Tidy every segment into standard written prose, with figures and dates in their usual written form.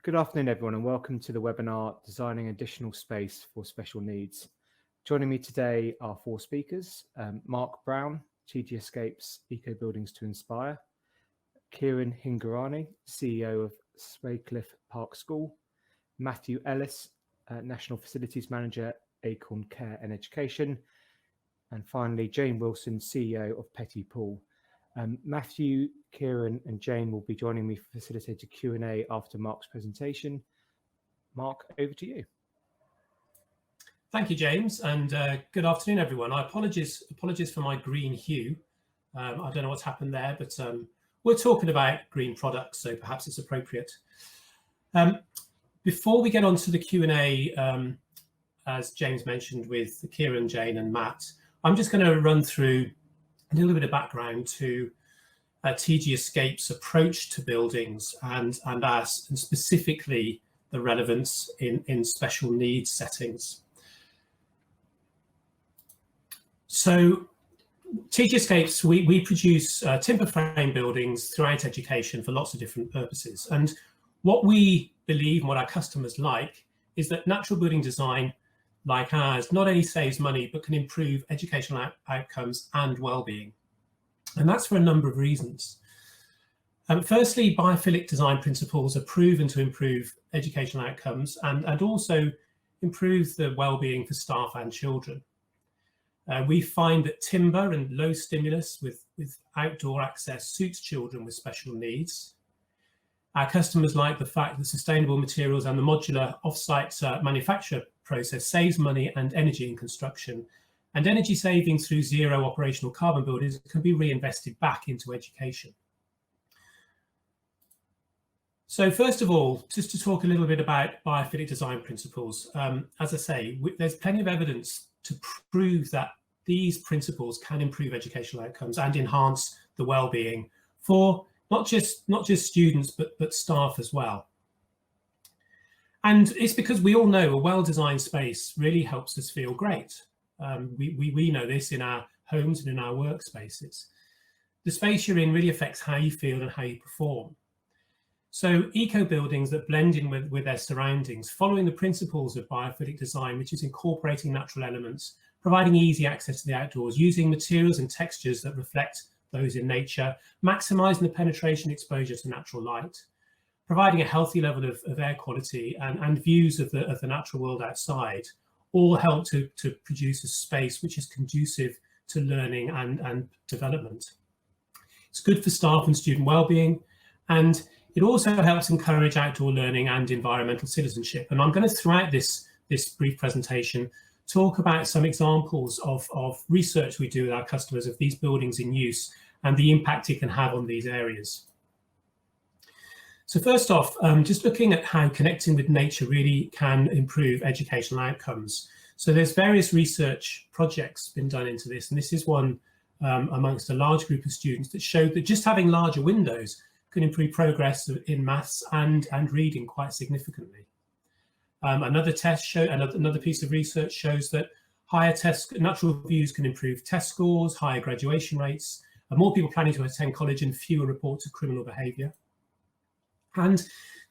Good afternoon, everyone, and welcome to the webinar, Designing Additional Space for Special Needs. Joining me today are four speakers, Mark Brown, TG Escapes Eco Buildings to Inspire, Kieran Hingarani, CEO of Swaycliffe Park School, Matthew Ellis, National Facilities Manager, Acorn Care and Education, and finally, Jane Wilson, CEO of Petty Pool. Matthew, Kieran and Jane will be joining me for facilitated Q&A after Mark's presentation. Mark, over to you. Thank you, James, and good afternoon, everyone. Apologies for my green hue. I don't know what's happened there, but we're talking about green products, so perhaps it's appropriate. Before we get on to the Q&A, as James mentioned with Kieran, Jane and Matt, I'm just going to run through a little bit of background to TG Escape's approach to buildings and specifically the relevance in special needs settings. So TG Escapes, we produce timber frame buildings throughout education for lots of different purposes. And what we believe and what our customers like is that natural building design like ours not only saves money, but can improve educational outcomes and well-being. And that's for a number of reasons. Firstly, biophilic design principles are proven to improve educational outcomes and also improve the well-being for staff and children. We find that timber and low stimulus with outdoor access suits children with special needs. Our customers like the fact that sustainable materials and the modular offsite manufacture process saves money and energy in construction, and energy savings through zero operational carbon buildings can be reinvested back into education. So first of all, just to talk a little bit about biophilic design principles. As I say, there's plenty of evidence to prove that these principles can improve educational outcomes and enhance the well-being for not just students, but staff as well. And it's because we all know a well-designed space really helps us feel great. We know this in our homes and in our workspaces. The space you're in really affects how you feel and how you perform. So eco buildings that blend in with their surroundings, following the principles of biophilic design, which is incorporating natural elements, providing easy access to the outdoors, using materials and textures that reflect those in nature, maximizing the penetration exposure to natural light, providing a healthy level of air quality and views of the natural world outside, all help to produce a space which is conducive to learning and development. It's good for staff and student well-being, and it also helps encourage outdoor learning and environmental citizenship. And I'm going to, throughout this brief presentation, talk about some examples of research we do with our customers of these buildings in use and the impact it can have on these areas. So first off, just looking at how connecting with nature really can improve educational outcomes. So there's various research projects been done into this, and this is one amongst a large group of students that showed that just having larger windows can improve progress in maths and reading quite significantly. Another piece of research shows that higher natural views can improve test scores, higher graduation rates, and more people planning to attend college and fewer reports of criminal behaviour. And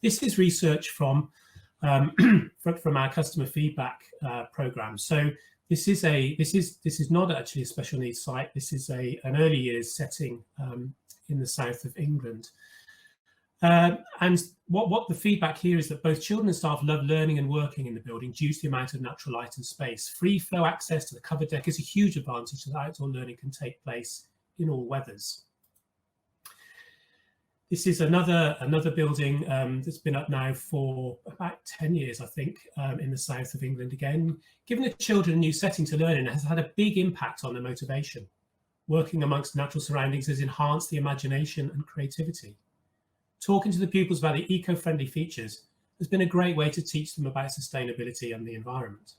this is research from our customer feedback program. So this is not actually a special needs site. This is an early years setting in the south of England. And what the feedback here is that both children and staff love learning and working in the building due to the amount of natural light and space. Free flow access to the covered deck is a huge advantage so that outdoor learning can take place in all weathers. This is another building that's been up now for about 10 years, I think, in the south of England again. Giving the children a new setting to learn in has had a big impact on their motivation. Working amongst natural surroundings has enhanced the imagination and creativity. Talking to the pupils about the eco-friendly features has been a great way to teach them about sustainability and the environment.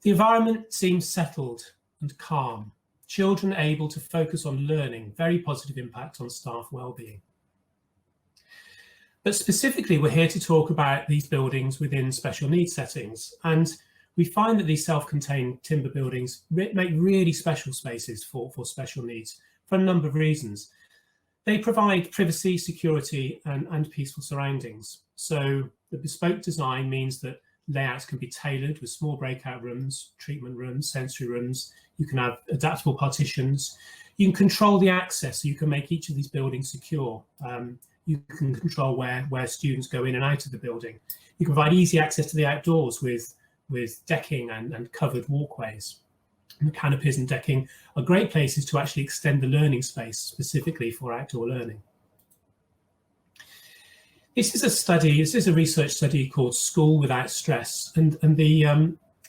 The environment seems settled and calm. Children able to focus on learning, very positive impact on staff well-being. But specifically, we're here to talk about these buildings within special needs settings. And we find that these self-contained timber buildings make really special spaces for special needs for a number of reasons. They provide privacy, security, and peaceful surroundings. So the bespoke design means that layouts can be tailored with small breakout rooms, treatment rooms, sensory rooms. You can have adaptable partitions. You can control the access, so you can make each of these buildings secure. You can control where students go in and out of the building. You can provide easy access to the outdoors with decking and covered walkways. And the canopies and decking are great places to actually extend the learning space specifically for outdoor learning. This is a research study called School Without Stress. And the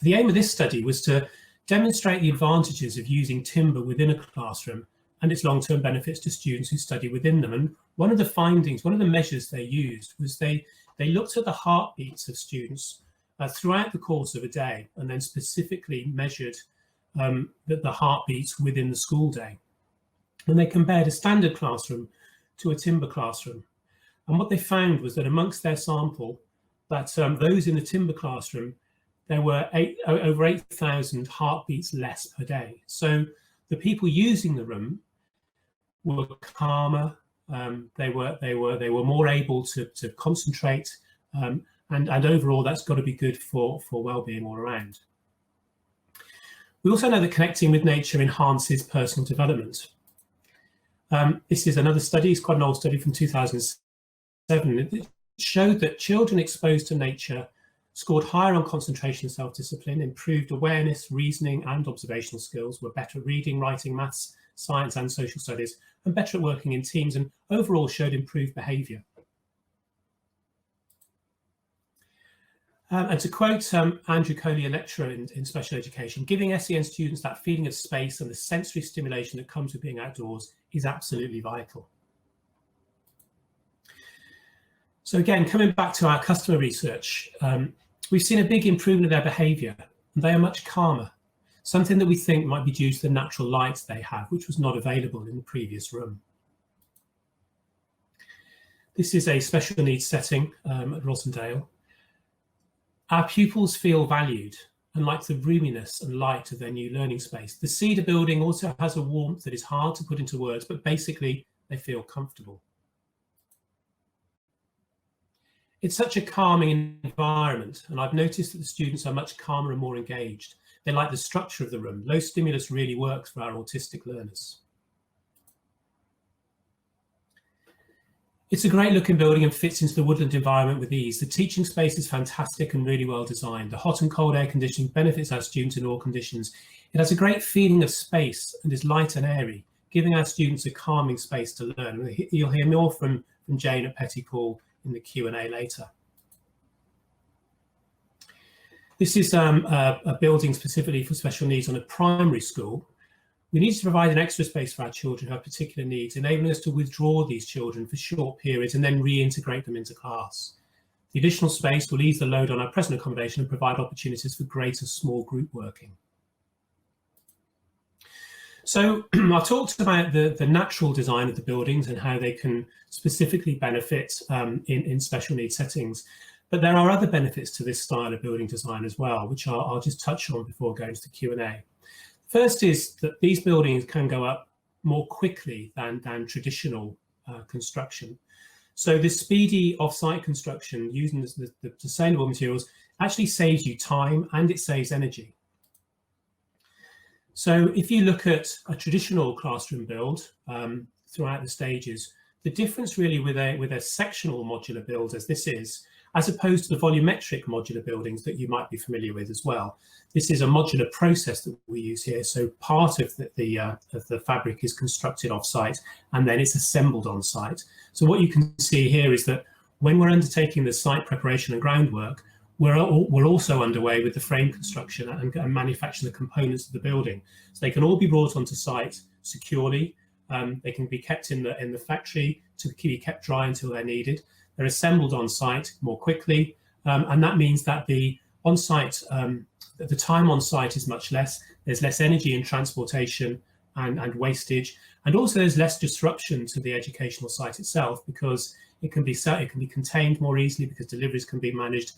aim of this study was to demonstrate the advantages of using timber within a classroom and its long-term benefits to students who study within them. And one of the findings, one of the measures they used was they looked at the heartbeats of students throughout the course of a day, and then specifically measured the heartbeats within the school day. And they compared a standard classroom to a timber classroom. And what they found was that amongst their sample, that those in the timber classroom, there were over 8,000 heartbeats less per day. So the people using the room were calmer, they were more able to concentrate, and overall that's got to be good for well-being all around. We also know that connecting with nature enhances personal development. This is another study, it's quite an old study from 2007. It showed that children exposed to nature scored higher on concentration and self-discipline, improved awareness, reasoning and observational skills, were better at reading, writing, maths, science and social studies, and better at working in teams, and overall showed improved behaviour. And to quote Andrew Coley, a lecturer in special education, giving SEN students that feeling of space and the sensory stimulation that comes with being outdoors is absolutely vital. So again, coming back to our customer research, we've seen a big improvement of their behaviour, and they are much calmer, something that we think might be due to the natural light they have, which was not available in the previous room. This is a special needs setting at Rosendale. Our pupils feel valued and like the roominess and light of their new learning space. The Cedar building also has a warmth that is hard to put into words, but basically they feel comfortable. It's such a calming environment, and I've noticed that the students are much calmer and more engaged. They like the structure of the room. Low stimulus really works for our autistic learners. It's a great looking building and fits into the woodland environment with ease. The teaching space is fantastic and really well designed. The hot and cold air conditioning benefits our students in all conditions. It has a great feeling of space and is light and airy, giving our students a calming space to learn. You'll hear more from Jane at Petty Pool in the Q&A later. This is a building specifically for special needs on a primary school. We need to provide an extra space for our children who have particular needs, enabling us to withdraw these children for short periods and then reintegrate them into class. The additional space will ease the load on our present accommodation and provide opportunities for greater small group working. So I talked about the natural design of the buildings and how they can specifically benefit in special needs settings. But there are other benefits to this style of building design as well, which I'll just touch on before going to the Q&A. First is that these buildings can go up more quickly than traditional construction. So the speedy offsite construction using the sustainable materials actually saves you time and it saves energy. So if you look at a traditional classroom build throughout the stages, the difference really with a sectional modular build as this is, as opposed to the volumetric modular buildings that you might be familiar with as well. This is a modular process that we use here. So part of the fabric is constructed off-site and then it's assembled on site. So what you can see here is that when we're undertaking the site preparation and groundwork, we're also underway with the frame construction and manufacturing the components of the building. So they can all be brought onto site securely. They can be kept in the factory to be kept dry until they're needed. They're assembled on site more quickly, and that means that the time on site is much less. There's less energy in transportation and wastage, and also there's less disruption to the educational site itself because it can be contained more easily because deliveries can be managed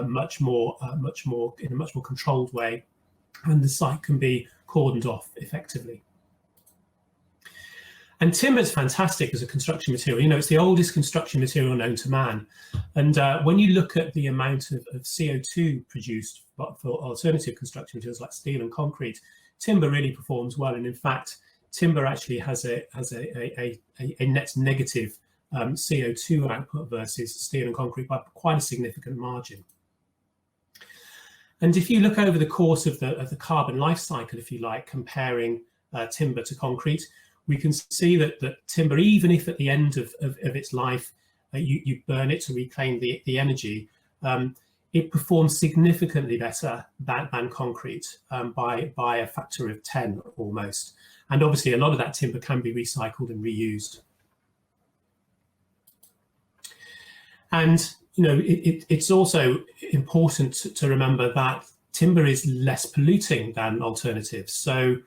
much more in a much more controlled way, and the site can be cordoned off effectively. And timber is fantastic as a construction material. You know, it's the oldest construction material known to man. And when you look at the amount of CO2 produced for alternative construction materials like steel and concrete, timber really performs well. And in fact, timber actually has a net negative CO2 output versus steel and concrete by quite a significant margin. And if you look over the course of the carbon life cycle, if you like, comparing timber to concrete, we can see that timber, even if at the end of its life you burn it to reclaim the energy, it performs significantly better than concrete by a factor of 10 almost. And obviously a lot of that timber can be recycled and reused. And you know, it's also important to remember that timber is less polluting than alternatives. So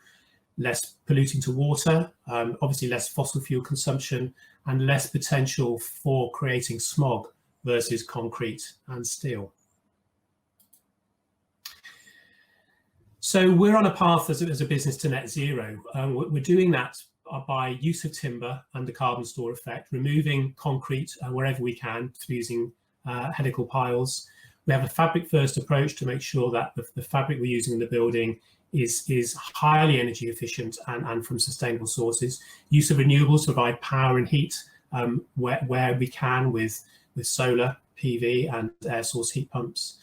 less polluting to water, obviously less fossil fuel consumption, and less potential for creating smog versus concrete and steel. So we're on a path as a business to net zero. We're doing that by use of timber and the carbon store effect, removing concrete wherever we can through using helical piles. We have a fabric first approach to make sure that the fabric we're using in the building is highly energy efficient and from sustainable sources. Use of renewables to provide power and heat where we can with solar, PV and air source heat pumps.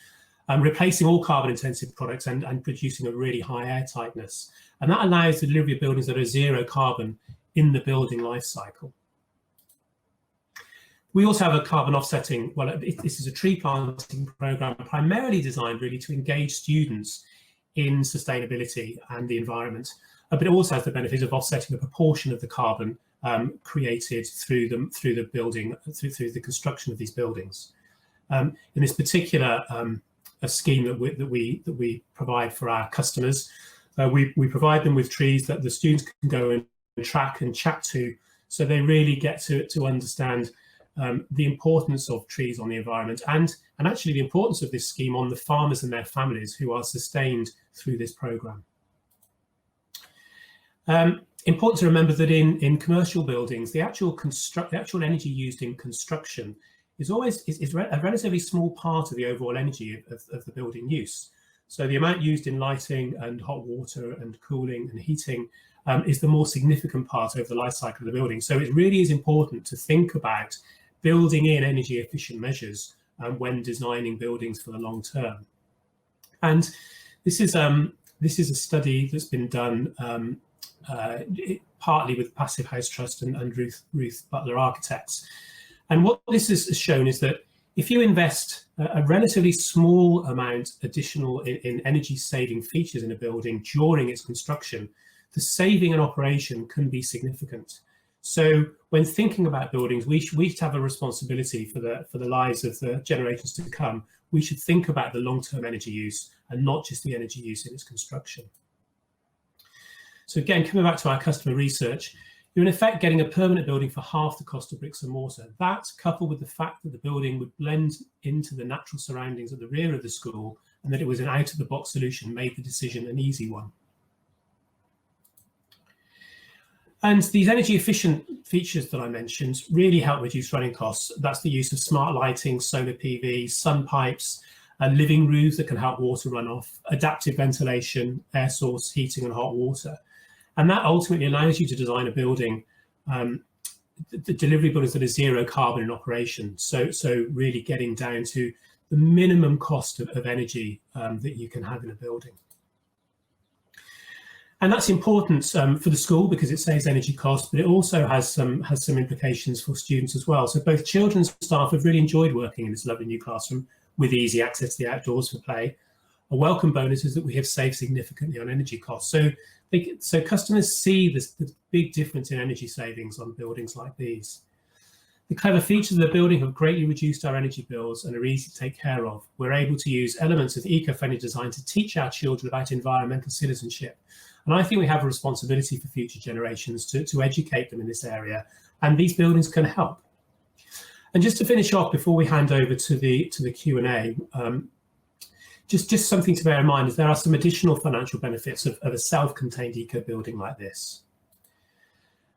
Replacing all carbon intensive products and producing a really high air tightness. And that allows the delivery of buildings that are zero carbon in the building life cycle. We also have a carbon offsetting, well, this is a tree planting program primarily designed really to engage students in sustainability and the environment, but it also has the benefit of offsetting a proportion of the carbon created through the building, through the construction of these buildings. In this particular a scheme that we provide for our customers, we provide them with trees that the students can go and track and chat to, so they really get to understand the importance of trees on the environment and actually the importance of this scheme on the farmers and their families who are sustained through this programme. Important to remember that in commercial buildings, the actual energy used in construction is a relatively small part of the overall energy of the building use. So the amount used in lighting and hot water and cooling and heating is the more significant part over the life cycle of the building. So it really is important to think about building in energy efficient measures when designing buildings for the long term. And this is a study that's been done partly with Passive House Trust and Ruth Butler Architects. And what this has shown is that if you invest a relatively small amount additional in energy saving features in a building during its construction, the saving and operation can be significant. So when thinking about buildings, we should have a responsibility for the lives of the generations to come. We should think about the long-term energy use and not just the energy use in its construction. So again, coming back to our customer research, you're in effect getting a permanent building for half the cost of bricks and mortar. That, coupled with the fact that the building would blend into the natural surroundings at the rear of the school and that it was an out-of-the-box solution, made the decision an easy one. And these energy efficient features that I mentioned really help reduce running costs. That's the use of smart lighting, solar PV, sun pipes, living roofs that can help water run off, adaptive ventilation, air source heating and hot water. And that ultimately allows you to design a building, the delivery buildings that are zero carbon in operation. So really getting down to the minimum cost of energy that you can have in a building. And that's important for the school because it saves energy costs, but it also has some implications for students as well. So both children and staff have really enjoyed working in this lovely new classroom with easy access to the outdoors for play. A welcome bonus is that we have saved significantly on energy costs. So customers see the big difference in energy savings on buildings like these. The clever features of the building have greatly reduced our energy bills and are easy to take care of. We're able to use elements of eco-friendly design to teach our children about environmental citizenship. And I think we have a responsibility for future generations to educate them in this area, and these buildings can help. And just to finish off before we hand over to the Q&A, just something to bear in mind is there are some additional financial benefits of a self-contained eco building like this.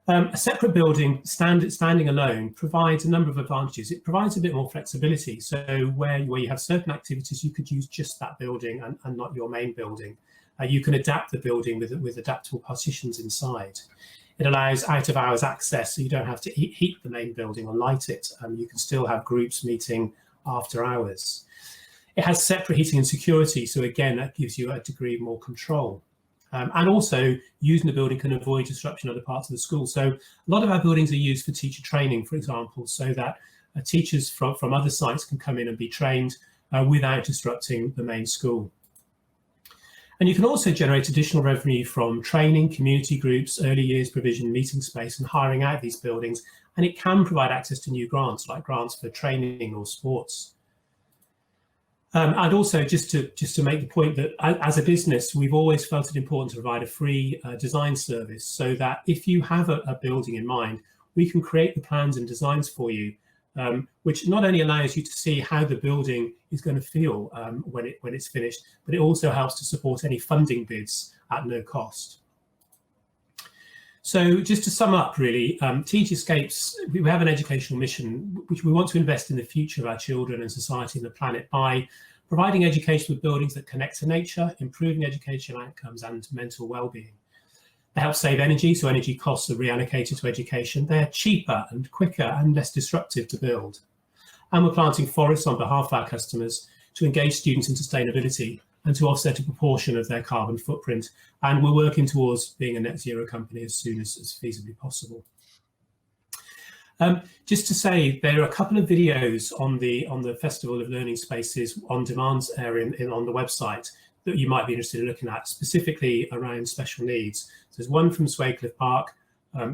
A separate building standing alone provides a number of advantages. It provides a bit more flexibility. So where you have certain activities, you could use just that building and not your main building. You can adapt the building with adaptable partitions inside. It allows out-of-hours access, so you don't have to heat the main building or light it. You can still have groups meeting after hours. It has separate heating and security, so again, that gives you a degree more control. And also, using the building can avoid disruption in other parts of the school. So a lot of our buildings are used for teacher training, for example, so that teachers from other sites can come in and be trained without disrupting the main school. And you can also generate additional revenue from training, community groups, early years provision, meeting space, and hiring out these buildings. And it can provide access to new grants, like grants for training or sports. And also, just to make the point that as a business, we've always felt it important to provide a free design service, so that if you have a building in mind, we can create the plans and designs for you, which not only allows you to see how the building is going to feel when it's finished, but it also helps to support any funding bids at no cost. So just to sum up, really, TG Escapes, we have an educational mission, which we want to invest in the future of our children and society and the planet by providing education with buildings that connect to nature, improving educational outcomes and mental well-being. They help save energy, so energy costs are reallocated to education. They're cheaper and quicker and less disruptive to build. And we're planting forests on behalf of our customers to engage students in sustainability and to offset a proportion of their carbon footprint. And we're working towards being a net zero company as soon as feasibly possible. Just to say, there are a couple of videos on the Festival of Learning Spaces on demand area on the website that you might be interested in looking at, specifically around special needs. So there's one from Swaycliffe Park.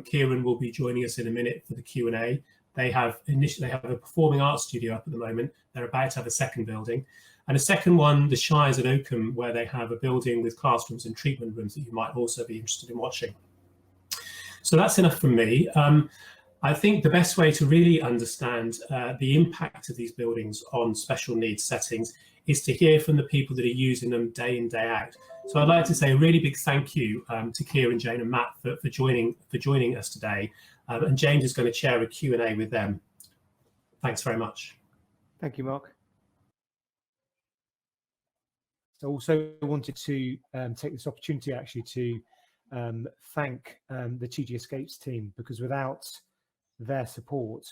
Kieran will be joining us in a minute for the Q&A. They have a performing arts studio up at the moment. They're about to have a second building. And a second one, the Shires at Oakham, where they have a building with classrooms and treatment rooms that you might also be interested in watching. So that's enough from me. I think the best way to really understand the impact of these buildings on special needs settings is to hear from the people that are using them day in, day out. So I'd like to say a really big thank you to Kieran, Jane and Matt for joining us today. And James is going to chair a Q&A with them. Thanks very much. Thank you, Mark. So I also wanted to take this opportunity actually to thank the TG Escapes team, because without their support,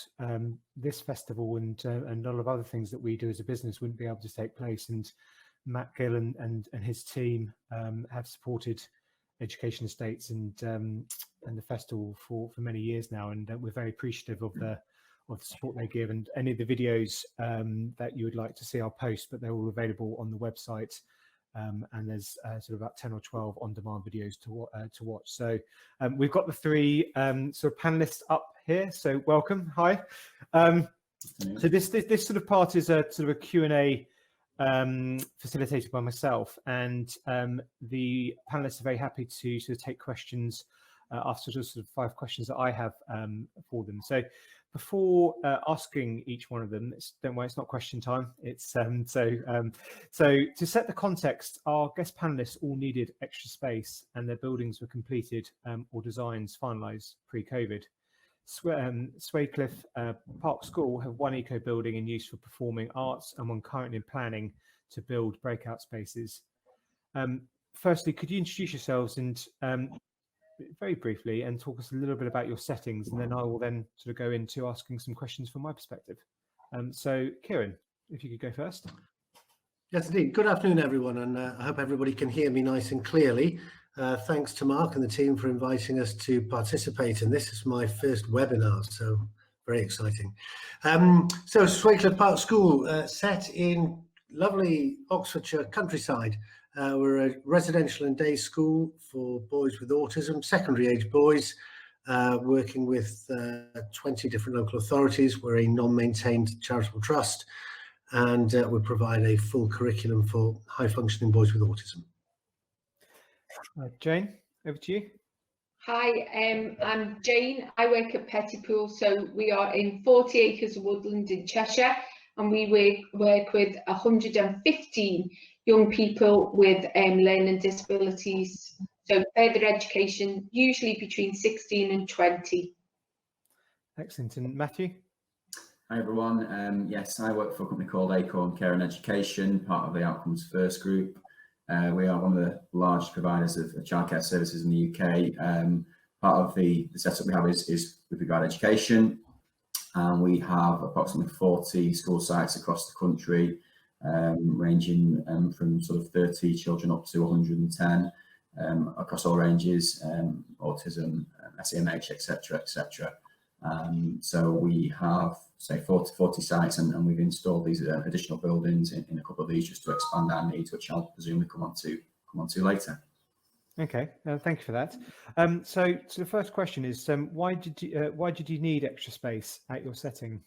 this festival and a lot of other things that we do as a business wouldn't be able to take place. And Matt Gill and his team have supported Education Estates and the festival for many years now, and we're very appreciative of the support they give. And any of the videos that you would like to see, I'll post, but they're all available on the website. And there's sort of about 10 or 12 on-demand videos to watch. So we've got the three sort of panelists up here. So welcome, hi. So this sort of part is a sort of a Q&A facilitated by myself, and the panelists are very happy to sort of take questions after sort of 5 questions that I have for them. So before asking each one of them, don't worry, it's not question time. It's so to set the context, our guest panelists all needed extra space, and their buildings were completed or designs finalised pre-COVID. Swaycliffe Park School have one eco building in use for performing arts and one currently in planning to build breakout spaces. Firstly, could you introduce yourselves and very briefly and talk us a little bit about your settings, and then I will then sort of go into asking some questions from my perspective. So Kieran, if you could go first. Yes, indeed. Good afternoon, everyone, and I hope everybody can hear me nice and clearly. Thanks to Mark and the team for inviting us to participate in this. It's my first webinar, so very exciting. So Swaycliffe Park School, set in lovely Oxfordshire countryside. We're a residential and day school for boys with autism, secondary age boys, working with 20 different local authorities. We're a non-maintained charitable trust, and we provide a full curriculum for high-functioning boys with autism. Jane, over to you. Hi, I'm Jane. I work at Pettypool. So we are in 40 acres of woodland in Cheshire, and we work with 115 young people with learning disabilities. So further education, usually between 16 and 20. Excellent. And Matthew? Hi everyone. Yes, I work for a company called Acorn Care and Education, part of the Outcomes First group. We are one of the largest providers of childcare services in the UK. Part of the setup we have is with regard to education, and we have approximately 40 school sites across the country, ranging from sort of 30 children up to 110 across all ranges, autism, SEMH, etc., etc. So we have, say, 40 sites, and we've installed these additional buildings in a couple of these just to expand our needs, which I'll presumably come on to later. Okay, thank you for that. So the first question is, why did you need extra space at your setting?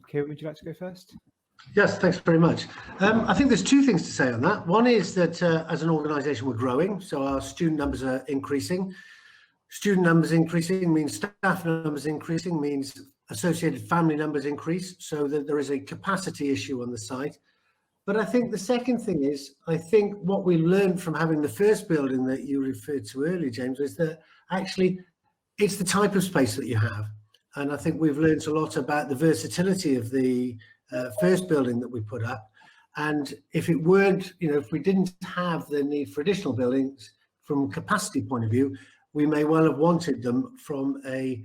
Kieran, would you like to go first? Yes, thanks very much. I think there's two things to say on that. One is that as an organisation, we're growing, so our student numbers are increasing. Student numbers increasing means staff numbers increasing, means associated family numbers increase, so that there is a capacity issue on the site. But I think the second thing is, I think what we learned from having the first building that you referred to earlier, James, is that actually it's the type of space that you have. And I think we've learned a lot about the versatility of the first building that we put up. And if it weren't, if we didn't have the need for additional buildings from a capacity point of view, we may well have wanted them from a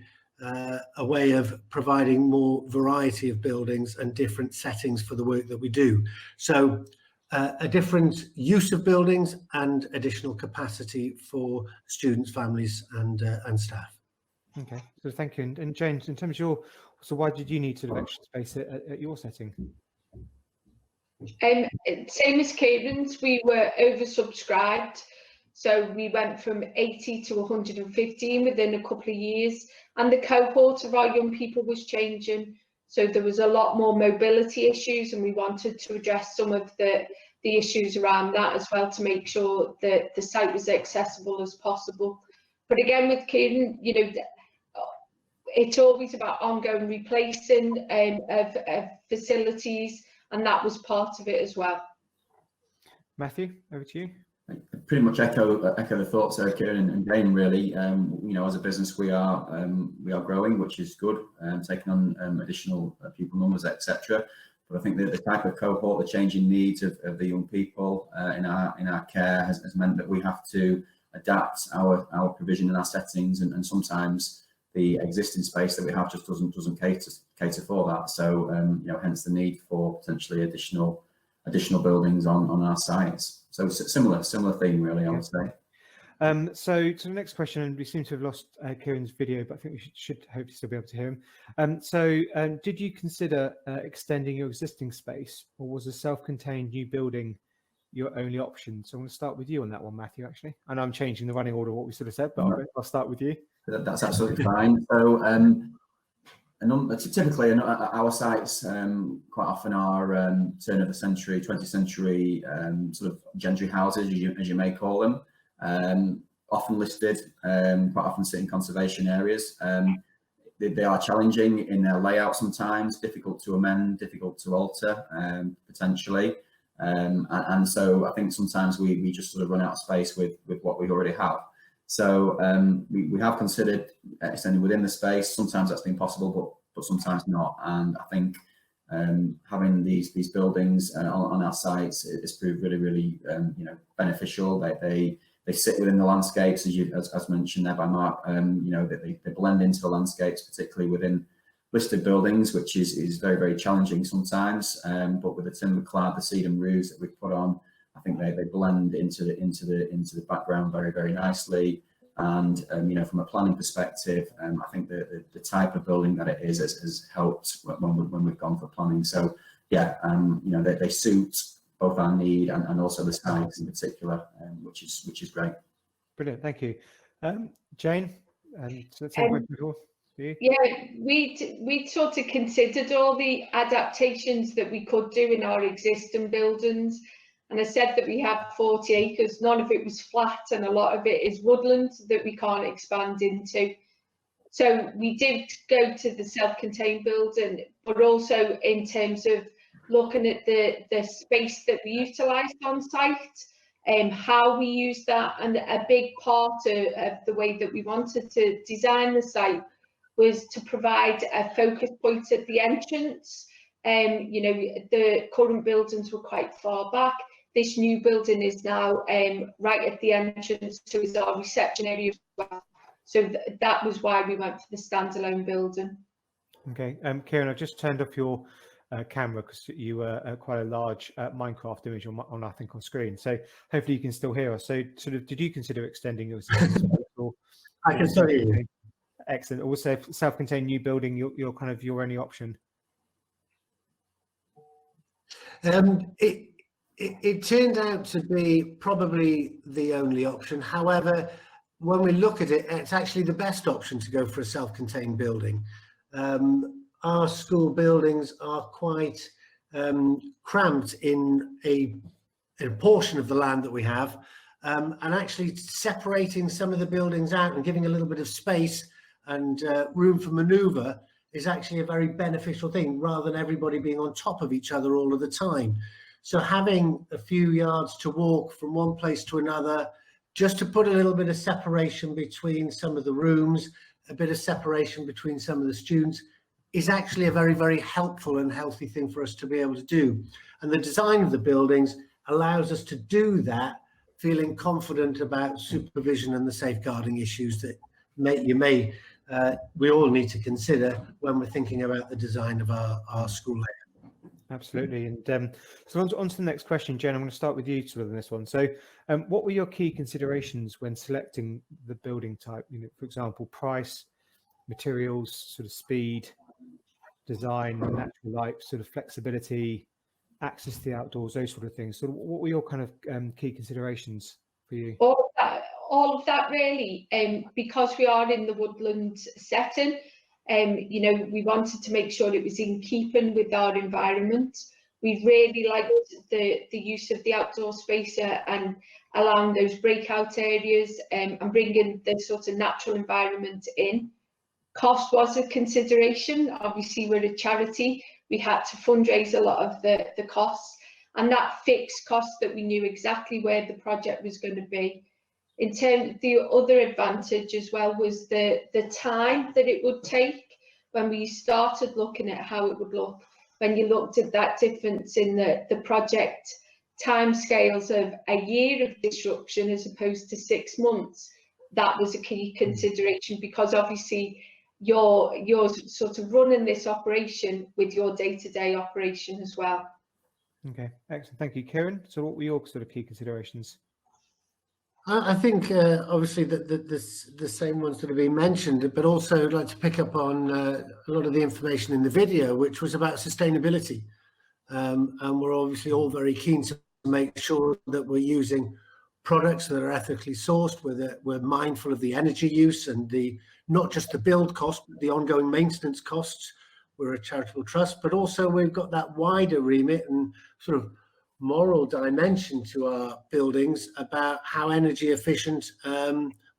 way of providing more variety of buildings and different settings for the work that we do. So a different use of buildings and additional capacity for students, families and staff. Okay, so thank you. And James, in terms of so why did you need sort of extra space at your setting? Same as Kieran's, we were oversubscribed. So we went from 80 to 115 within a couple of years, and the cohort of our young people was changing. So there was a lot more mobility issues, and we wanted to address some of the issues around that as well, to make sure that the site was accessible as possible. But again, with Kieran, it's always about ongoing replacing of facilities, and that was part of it as well. Matthew, over to you. Pretty much echo the thoughts there, Kieran and Jane. Really, as a business, we are growing, which is good, taking on additional pupil numbers, etc. But I think that the type of cohort, the changing needs of the young people in our care has meant that we have to adapt our provision in our settings, and sometimes the existing space that we have just doesn't cater for that. So hence the need for potentially additional buildings on our sites. So similar theme, really, I would say. So to the next question, and we seem to have lost Kieran's video, but I think we should hopefully still be able to hear him. Did you consider extending your existing space, or was a self-contained new building your only option? So I'm going to start with you on that one, Matthew, actually. And I'm changing the running order of what we sort of said, but I'll start with you. That's absolutely fine. So typically our sites quite often are turn of the century, 20th century sort of gentry houses, as you may call them, often listed, quite often sit in conservation areas. They are challenging in their layout sometimes, difficult to amend, difficult to alter potentially. And so I think sometimes we just sort of run out of space with what we already have. So we have considered extending within the space. Sometimes that's been possible, but sometimes not. And I think having these buildings on our sites has proved really beneficial. They sit within the landscapes, as mentioned there by Mark. They blend into the landscapes, particularly within listed buildings, which is very challenging sometimes. But with the timber clad, the sedum roofs that we've put on, I think they blend into the background very nicely. And from a planning perspective, I think the type of building that it is has helped when we've gone for planning. So yeah, they suit both our need and also the sites in particular, which is great. Brilliant, thank you, Jane. So same question before. Yeah, we sort of considered all the adaptations that we could do in our existing buildings. And I said that we have 40 acres, none of it was flat, and a lot of it is woodland that we can't expand into. So we did go to the self-contained building, but also in terms of looking at the space that we utilised on site, how we use that. And a big part of the way that we wanted to design the site was to provide a focus point at the entrance. You know, the current buildings were quite far back. This new building is now right at the entrance, so it's our reception area as well. So that was why we went for the standalone building. Okay, Kieran, I've just turned off your camera because you were quite a large Minecraft image on I think on screen. So hopefully you can still hear us. So sort of, did you consider extending your space? I can still hear you. Excellent. Also, self-contained new building, your kind of your only option. It turned out to be probably the only option. However, when we look at it, it's actually the best option to go for a self-contained building. Our school buildings are quite cramped in a portion of the land that we have, and actually separating some of the buildings out and giving a little bit of space and room for manoeuvre is actually a very beneficial thing, rather than everybody being on top of each other all of the time. So having a few yards to walk from one place to another, just to put a little bit of separation between some of the rooms, a bit of separation between some of the students, is actually a very, very helpful and healthy thing for us to be able to do. And the design of the buildings allows us to do that, feeling confident about supervision and the safeguarding issues that we all need to consider when we're thinking about the design of our school layout. Absolutely. And so on to the next question, Jen, I'm going to start with you sort of on this one. So what were your key considerations when selecting the building type? You know, for example, price, materials, sort of speed, design, natural light, sort of flexibility, access to the outdoors, those sort of things. So what were your kind of key considerations for you? All of that really, because we are in the woodland setting, you know, we wanted to make sure it was in keeping with our environment. We really liked the use of the outdoor space and allowing those breakout areas and bringing the sort of natural environment in. Cost was a consideration. Obviously, we're a charity. We had to fundraise a lot of the costs, and that fixed cost that we knew exactly where the project was going to be. In terms, the other advantage as well was the time that it would take when we started looking at how it would look. When you looked at that difference in the project timescales of a year of disruption as opposed to 6 months, that was a key consideration, because obviously you're sort of running this operation with your day-to-day operation as well. Okay, excellent. Thank you, Kieran. So what were your sort of key considerations? I think obviously the same ones that have been mentioned, but also I'd like to pick up on a lot of the information in the video, which was about sustainability. And we're obviously all very keen to make sure that we're using products that are ethically sourced, we're mindful of the energy use and not just the build cost, but the ongoing maintenance costs. We're a charitable trust, but also we've got that wider remit and sort of moral dimension to our buildings about how energy efficient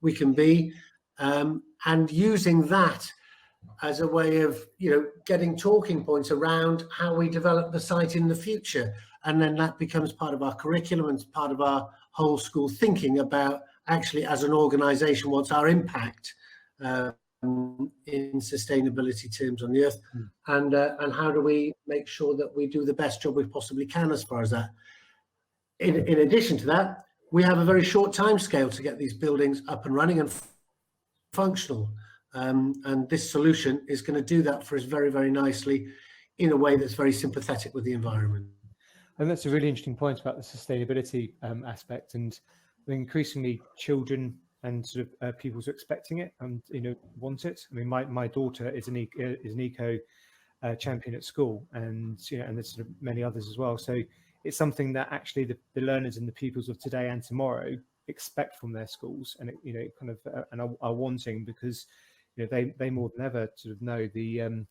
we can be, and using that as a way of, you know, getting talking points around how we develop the site in the future. And then that becomes part of our curriculum and part of our whole school thinking about actually as an organization, what's our impact in sustainability terms on the earth, and how do we make sure that we do the best job we possibly can as far as that. In addition to that, we have a very short time scale to get these buildings up and running and functional, and this solution is going to do that for us very, very nicely in a way that's very sympathetic with the environment. And that's a really interesting point about the sustainability aspect, and increasingly children and sort of pupils are expecting it and, you know, want it. I mean, my daughter is an eco champion at school, and, you know, and there's sort of many others as well. So it's something that actually the learners and the pupils of today and tomorrow expect from their schools, and you know, kind of and are wanting, because, you know, they more than ever sort of know the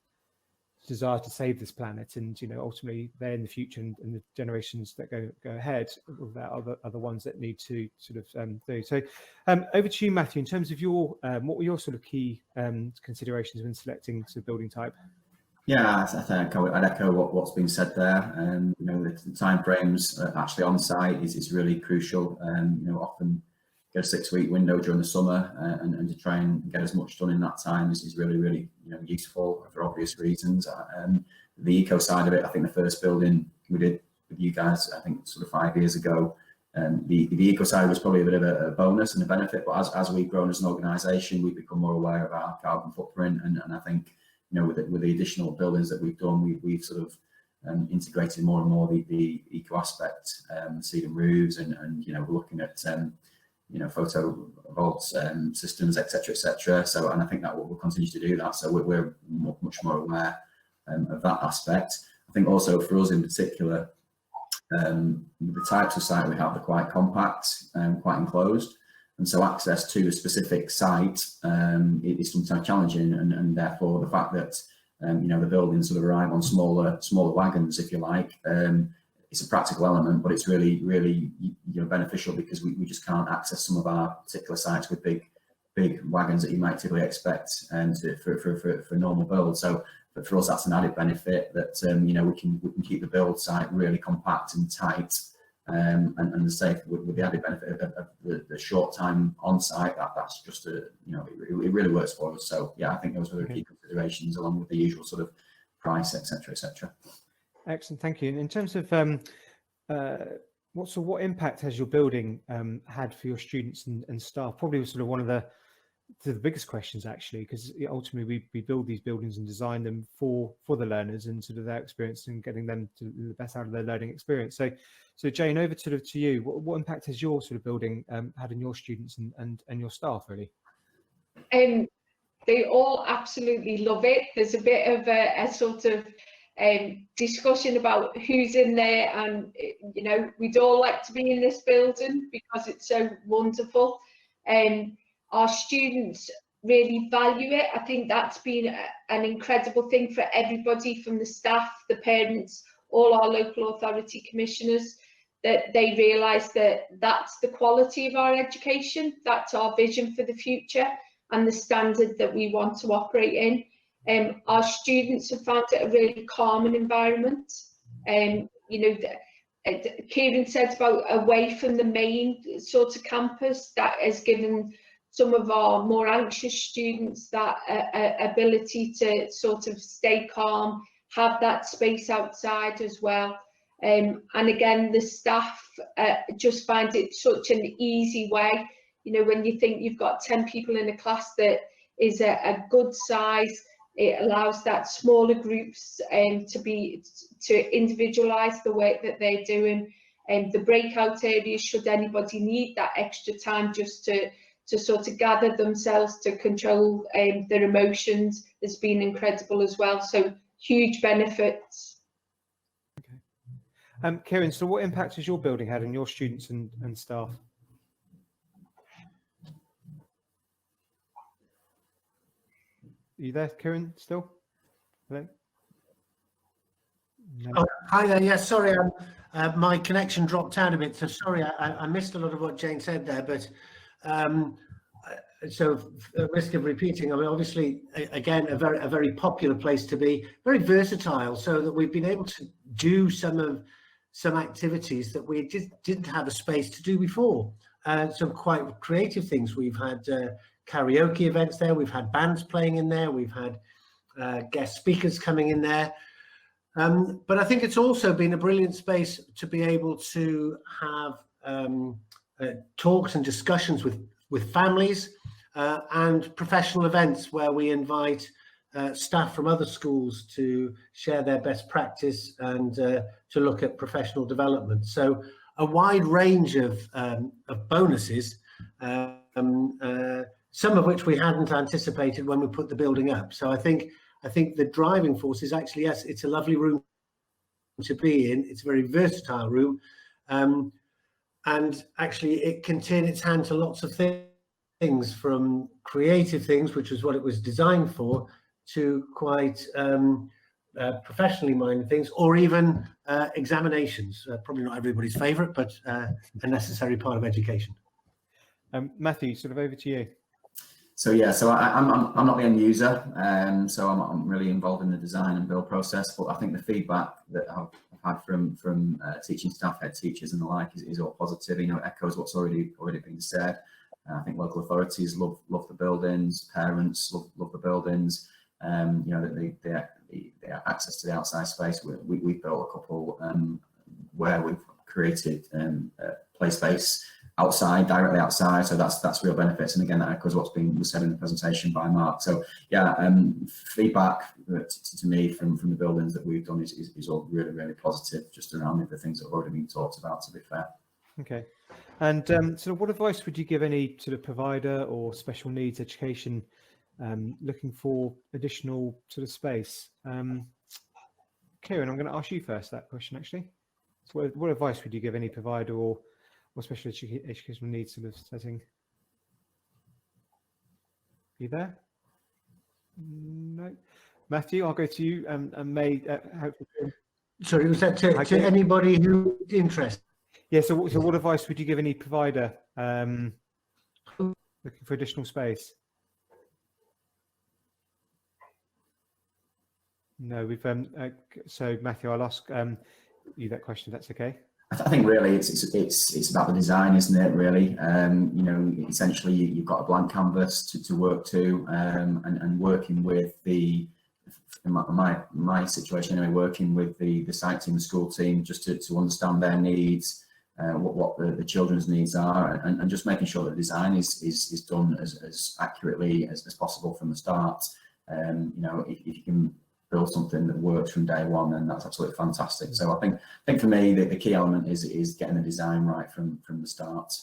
desire to save this planet, and, you know, ultimately they're in the future, and the generations that go ahead of that are the ones that need to sort of do. So over to you, Matthew, in terms of your what were your sort of key considerations when selecting sort of building type? Yeah, I think I'd echo what's been said there. You know, the timeframes actually on site is really crucial. You know, often get a 6-week window during the summer, and to try and get as much done in that time is really useful for obvious reasons. The eco side of it, I think the first building we did with you guys, I think sort of 5 years ago, the eco side was probably a bit of a bonus and a benefit, but as we've grown as an organisation, we've become more aware of our carbon footprint, and I think, you know, with the additional buildings that we've done, we've sort of integrated more and more the eco aspect, ceiling roofs, and you know, we're looking at you know, photovoltaic systems, etc. So, and I think that we'll continue to do that. So we're much more aware of that aspect. I think also for us in particular, the types of site we have are quite compact and quite enclosed, and so access to a specific site is sometimes challenging, and therefore the fact that you know, the buildings sort of arrive on smaller wagons, if you like, it's a practical element, but it's really you know, beneficial, because we just can't access some of our particular sites with big wagons that you might typically expect for normal build. So but for us, that's an added benefit, that you know, we can keep the build site really compact and tight, and safe, with the added benefit of the short time on site. That's just you know, it really works for us. So yeah, I think those are the key considerations, along with the usual sort of price, etc. Excellent, thank you. And in terms of what impact has your building had for your students and staff? Probably was sort of one of the biggest questions, actually, because ultimately we build these buildings and design them for the learners and sort of their experience, and getting them to the best out of their learning experience. So Jane, over to you. What impact has your sort of building had on your students and your staff, really? They all absolutely love it. There's a bit of a sort of discussion about who's in there, and you know, we'd all like to be in this building because it's so wonderful. Our students really value it. I think that's been an incredible thing for everybody, from the staff, the parents, all our local authority commissioners, that they realise that that's the quality of our education, that's our vision for the future, and the standard that we want to operate in. Our students have found it a really calming environment. You know, Kieran said about away from the main sort of campus, that has given some of our more anxious students that ability to sort of stay calm, have that space outside as well. And again, the staff just find it such an easy way. You know, when you think you've got 10 people in a class, that is a good size. It allows that smaller groups to individualise the work that they're doing. And the breakout areas, should anybody need that extra time just to sort of gather themselves, to control their emotions, has been incredible as well. So huge benefits. Okay. Kieran, so what impact has your building had on your students and staff? Are you there, Kieran, still? Hello? No. Oh, hi there. Yes, sorry, my connection dropped out a bit, so sorry, I missed a lot of what Jane said there, but so at risk of repeating, I mean, obviously, again, a very popular place to be, very versatile, so that we've been able to do some activities that we just didn't have a space to do before. Some quite creative things. We've had karaoke events there, we've had bands playing in there, we've had guest speakers coming in there. But I think it's also been a brilliant space to be able to have talks and discussions with families and professional events where we invite staff from other schools to share their best practice and to look at professional development. So a wide range of bonuses, some of which we hadn't anticipated when we put the building up. So I think the driving force is actually, yes, it's a lovely room to be in. It's a very versatile room. And actually it can turn its hand to lots of things, from creative things, which is what it was designed for, to quite professionally minded things, or even examinations. Probably not everybody's favorite, but a necessary part of education. Matthew, sort of over to you. So yeah, so I'm not the end user, so I'm not really involved in the design and build process. But I think the feedback that I've had from teaching staff, head teachers, and the like is all positive. You know, it echoes what's already been said. I think local authorities love the buildings, parents love the buildings. You know, the access to the outside space. We've built a couple where we've created play space outside, directly outside, so that's real benefits. And again, that echoes what's been said in the presentation by Mark. So yeah, feedback to me from the buildings that we've done is all really positive, just around the things that have already been talked about, to be fair. Okay. And sort of what advice would you give any sort of provider or special needs education looking for additional sort of space? Kieran, I'm going to ask you first that question actually. So what advice would you give any provider or special educational needs sort of setting? Are you there? No. Matthew, I'll go to you and May. Sorry, was that to anybody who's interested? Yeah, so what advice would you give any provider looking for additional space? No, we've so Matthew, I'll ask you that question, if that's okay. I think really it's about the design, isn't it? Really, you know, essentially you've got a blank canvas to work to, and working with my situation anyway, working with the site team, the school team, just to understand their needs, what the children's needs are, and just making sure that the design is done as accurately as possible from the start. You know, if you can build something that works from day one, then that's absolutely fantastic. So I think for me the key element is getting the design right from the start.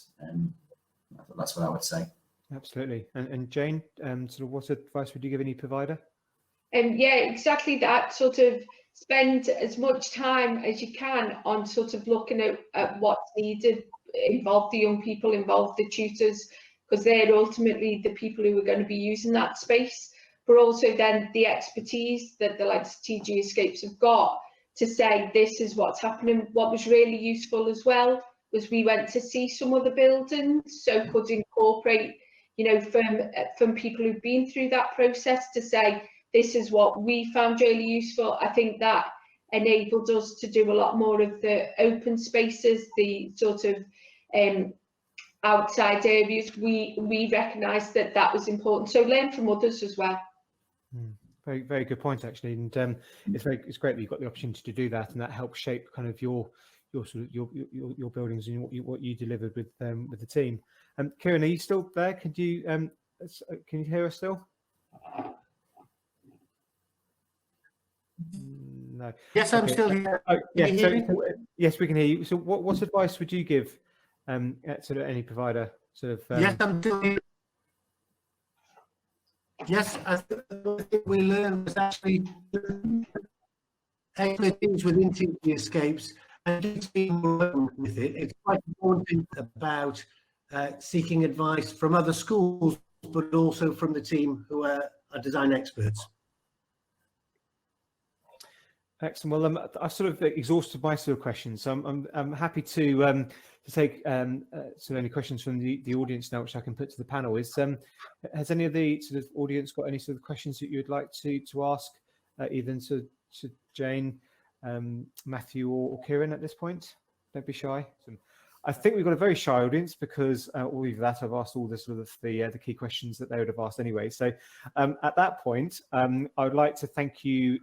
That's what I would say. Absolutely. And Jane, sort of what advice would you give any provider? Yeah, exactly that. Sort of spend as much time as you can on sort of looking at what's needed, involve the young people, involve the tutors, because they're ultimately the people who are going to be using that space. But also then the expertise that the likes of TG Escapes have got to say this is what's happening. What was really useful as well was we went to see some of the buildings, so could incorporate, you know, from people who've been through that process to say this is what we found really useful. I think that enabled us to do a lot more of the open spaces, the sort of outside areas. We recognised that was important. So learn from others as well. Very good point actually, and it's great that you've got the opportunity to do that, and that helps shape kind of your sort of your buildings and what you delivered with the team. Kieran, are you still there? Can you hear us still? No. Yes, I'm still here. Oh, yeah. So, yes, we can hear you. So what advice would you give at sort of any provider? Sort of. Yes, I'm still here. Yes, I think we learned was actually expertise within TG Escapes and being with it. It's quite important about seeking advice from other schools, but also from the team who are design experts. Excellent. Well, I've sort of exhausted my sort of questions, so I'm happy to take sort of any questions from the audience now, which I can put to the panel. Has any of the sort of audience got any sort of questions that you'd like to ask either to Jane, Matthew, or Kieran at this point? Don't be shy. I think we've got a very shy audience because all of that I've asked all the sort of the key questions that they would have asked anyway. So at that point, I would like to thank you,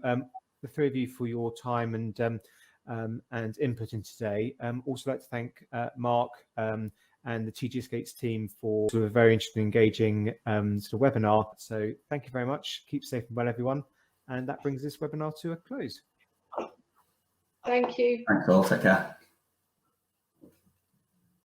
the three of you, for your time and input in today. Also like to thank Mark and the TG Escapes team for sort of a very interesting, engaging sort of webinar. So thank you very much. Keep safe and well, everyone. And that brings this webinar to a close. Thank you. Thanks all. Take care.